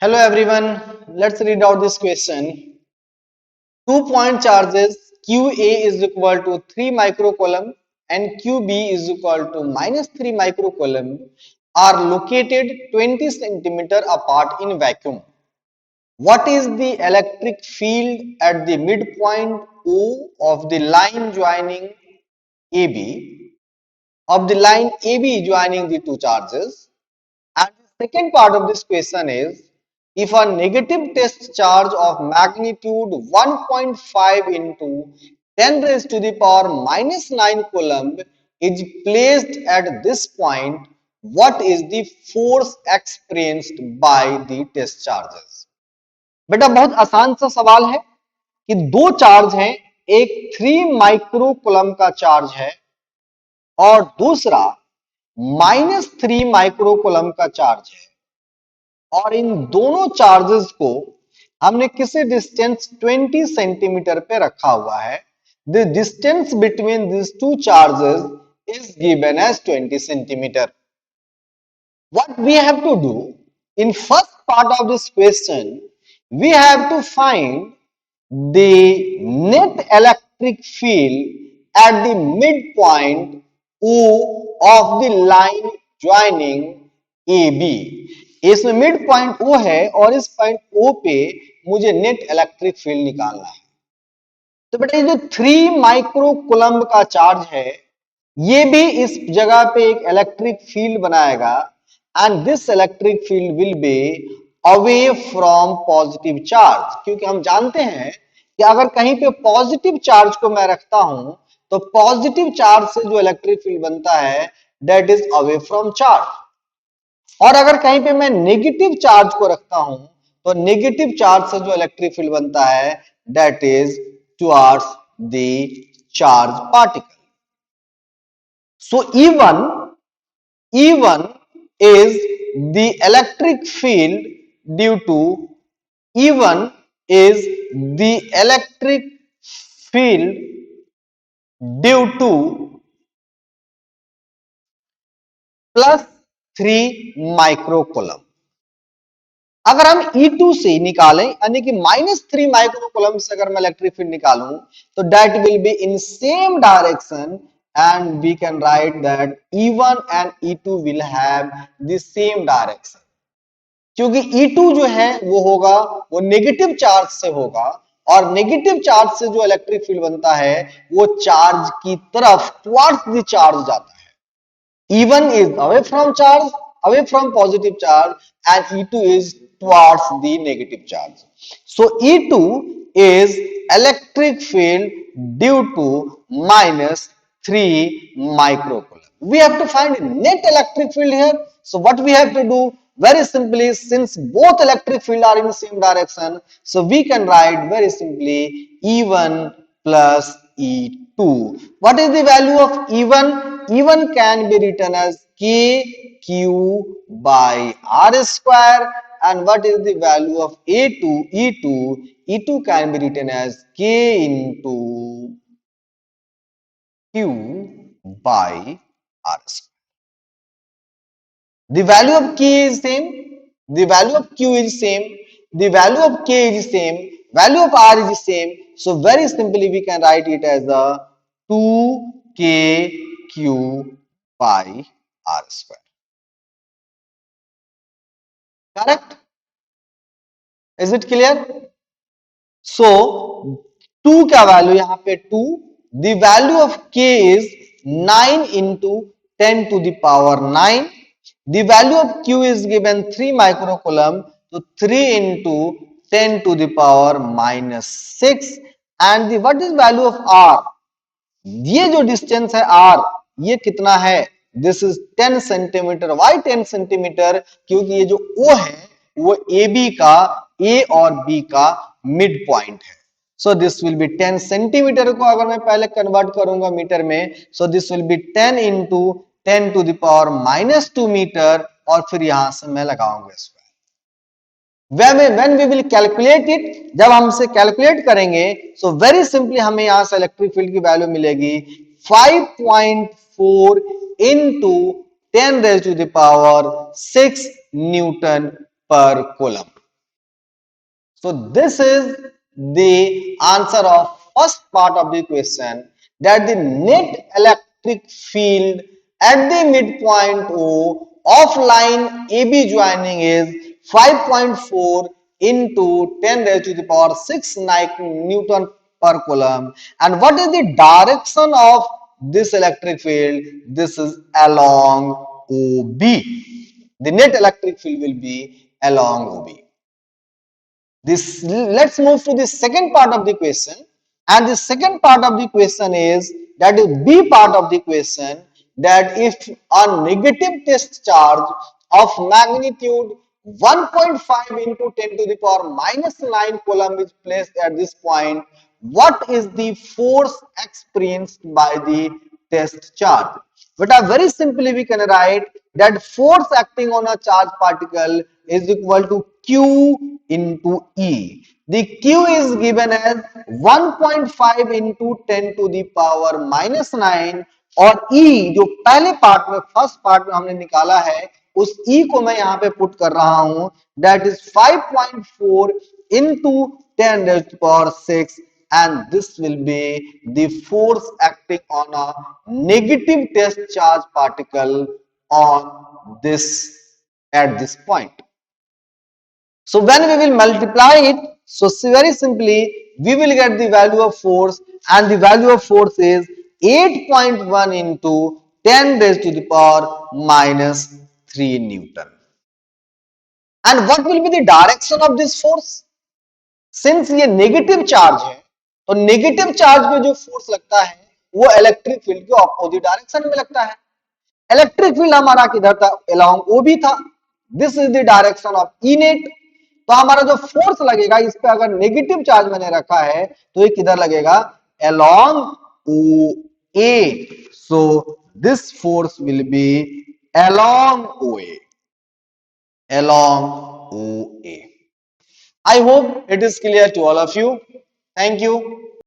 Hello everyone, let's read out this question. 2-point charges QA is equal to 3 microcoulomb and QB is equal to minus 3 microcoulomb are located 20 centimeter apart in vacuum. What is the electric field at the midpoint O of the line joining AB, of the line AB joining the two charges? And the second part of this question is, if a negative test charge of magnitude 1.5 into 10 raised to the power minus 9 coulomb is placed at this point, what is the force experienced by the test charges? बेटा बहुत आसान सा सवाल है कि दो charge हैं, एक 3 माइक्रो कूलम का चार्ज है और दूसरा -3 माइक्रो कूलम का चार्ज है और इन दोनों चार्जेस को हमने किसी डिस्टेंस 20 सेंटीमीटर पे रखा हुआ है. The distance between this two charges is given as 20 centimetre. What we have to do in first part of this question, we have to find the net electric field at the midpoint O of the line joining AB. इसमें mid point O है और इस point O पे मुझे net electric field निकालना है. तो बेटा ये जो 3 माइक्रो कूलम्ब का चार्ज है ये भी इस जगह पे एक इलेक्ट्रिक फील्ड बनाएगा and this electric field will be away from positive charge, क्योंकि हम जानते हैं कि अगर कहीं पे पॉजिटिव चार्ज को मैं रखता हूं तो पॉजिटिव चार्ज से जो इलेक्ट्रिक फील्ड बनता है that is away from charge, और अगर कहीं पे मैं नेगेटिव चार्ज को रखता हूं तो नेगेटिव चार्ज से जो इलेक्ट्रिक फील्ड बनता है that is towards the charge particle. So E1 is the electric field due to E1 is the electric field due to plus 3 microcoulomb. अगर हम E2 से निकालें यानी कि -3 माइक्रोकूलम से अगर मैं इलेक्ट्रिक फील्ड निकालूं तो that will be in same direction and we can write that E1 and E2 will have the same direction, क्योंकि E2 जो है वो होगा वो नेगेटिव चार्ज से होगा और नेगेटिव चार्ज से जो इलेक्ट्रिक फील्ड बनता है वो चार्ज की तरफ टुवर्ड्स द चार्ज जाता है. E1 is away from charge, away from positive charge, and E2 is towards the negative charge. So E2 is electric field due to -3 microcoulomb. We have to find net electric field here. So what we have to do? Very simply, since both electric field are in the same direction, so we can write very simply E1 plus E2. What is the value of E1? E1 can be written as KQ by R square, and what is the value of A2? E2 can be written as K into Q by R square. The value of K is same, the value of Q is same, the value of K is same, value of R is same. So very simply we can write it as a 2KQ by R square. Correct? Is it clear? So 2 का value यहाँ पे 2, the value of K is 9 into 10 to the power 9. The value of Q is given 3 microcoulomb, so 3 into 10 to the power -6. And the what is value of R? ये जो distance है R ये कितना है? This is 10 centimetre. Why 10 centimetre? क्योंकि ये जो O है वो AB का A और B का मिड पॉइंट है. So this will be 10 centimetre को अगर मैं पहले कन्वर्ट करूंगा मीटर में, so this will be 10 into 10 to the power -2 metre और फिर यहां से मैं लगाऊंगा square. When we will calculate it, जब हम इसे कैलकुलेट करेंगे सो वेरी सिंपली हमें यहां से इलेक्ट्रिक फील्ड की वैल्यू मिलेगी 5.4 into 10 raised to the power 6 Newton पर coulomb. So this is the answer of first part of the question, that the net electric field at the midpoint O of line AB joining is 5.4 into 10 raised to the power 6 Newton per coulomb. And what is the direction of this electric field? This is along OB. The net electric field will be along OB. This, let's move to the second part of the question, and the second part of the question is, that is B part of the question, that if a negative test charge of magnitude 1.5 into 10 to the power minus 9 coulomb is placed at this point, what is the force experienced by the test charge? But very simply we can write that force acting on a charged particle is equal to Q into E. The Q is given as 1.5 into 10 to the power minus 9, और E जो पहले part में first part में हमने निकाला है, उस E को मैं यहाँ पे पुट कर रहा हूं, that is 5.4 into 10 raised to the power 6, and this will be the force acting on a negative test charge particle on this at this point. So when we will multiply it, so very simply we will get the value of force, and the value of force is 8.1 into 10 raised to the power minus 3 Newton. And what will be the direction of this force? Since ये negative charge है, तो negative charge पे जो force लगता है वो electric field के opposite direction में लगता है. इलेक्ट्रिक फील्ड हमारा किधर था? अलोंग ओबी था. This is the direction of E net. तो हमारा जो फोर्स लगेगा, इस पे अगर नेगेटिव चार्ज मैंने रखा है तो ये किधर लगेगा? Along O A. So this force will be along O A. Along O A. I hope it is clear to all of you. Thank you.